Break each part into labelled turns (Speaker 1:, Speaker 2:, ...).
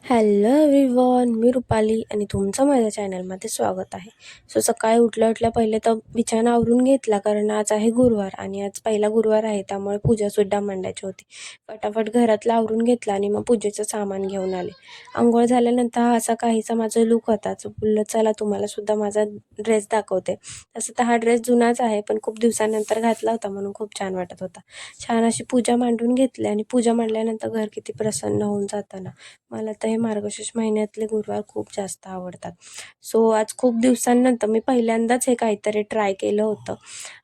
Speaker 1: Hello everyone, मी रुपाली आणि तुमचं माझ्या चॅनलमध्ये स्वागत आहे. सो सकाळी उठल्या पहिले तर बिछाना आवरून घेतला, कारण आज आहे गुरुवार आणि आज पहिला गुरुवार आहे, त्यामुळे पूजासुद्धा मांडायची होती. फटाफट घरातलं आवरून घेतलं आणि मग पूजेचं सामान घेऊन आले. अंघोळ झाल्यानंतर हा असा काहीसा माझा लूक होता. सो बोललं चला तुम्हालासुद्धा माझा ड्रेस दाखवते. तसं तर हा ड्रेस जुनाच आहे, पण खूप दिवसानंतर घातला होता म्हणून खूप छान वाटत होता. छान अशी पूजा मांडून घेतली आणि पूजा मांडल्यानंतर घर किती प्रसन्न होऊन जातं ना. मला तर हे मार्गशीर्ष महिन्यातले गुरुवार खूप जास्त आवडतात. सो आज खूप दिवसांनंतर मी पहिल्यांदाच हे काहीतरी ट्राय केलं होतं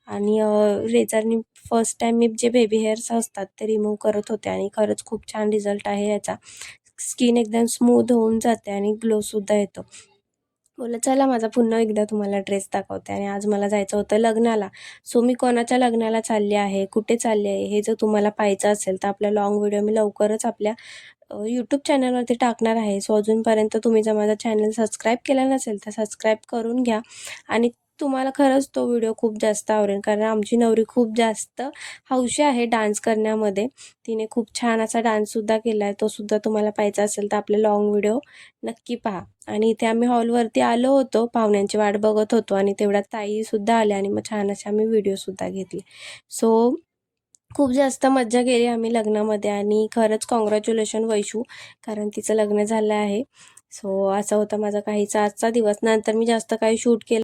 Speaker 1: आणि रेझरनी फर्स्ट टाईम मी जे बेबी हेअर्स असतात ते रिमूव्ह करत होते आणि खरंच खूप छान रिझल्ट आहे याचा. स्किन एकदम स्मूथ होऊन जाते आणि ग्लोसुद्धा येतो. बोललं चला माझा पुन्हा एकदा तुम्हाला ड्रेस दाखवते आणि आज मला जायचं होतं लग्नाला. सो मी कोणाच्या लग्नाला चालली आहे, कुठे चालली आहे, हे जर तुम्हाला पाहायचं असेल तर आपला लाँग व्हिडिओ मी लवकरच आपल्या यूट्यूब चॅनलवरती टाकणार आहे. सो अजूनपर्यंत तुम्ही जर माझा चॅनल सबस्क्राईब केला नसेल तर सबस्क्राईब करून घ्या आणि तुम्हाला खरंच तो व्हिडिओ खूप जास्त आवडेल, कारण आमची नवरी खूप जास्त हौशी आहे डान्स करण्यामध्ये. तिने खूप छान असा डान्ससुद्धा केला आहे. तोसुद्धा तुम्हाला पाहायचा असेल तर आपले लाँग व्हिडिओ नक्की पहा. आणि इथे आम्ही हॉलवरती आलो होतो, पाहुण्यांची वाट बघत होतो आणि तेवढ्यात ताईसुद्धा आल्या आणि मग छान असे आम्ही व्हिडिओसुद्धा घेतले. सो खूप जास्त मज्जा केली आम्ही लग्नामध्ये आणि खरंच कॉंग्रॅच्युलेशन वैशू, कारण तिचं लग्न झालं आहे. सो असा होता माझा काहीसा आजचा दिवस. नंतर मी जास्त काही शूट केलं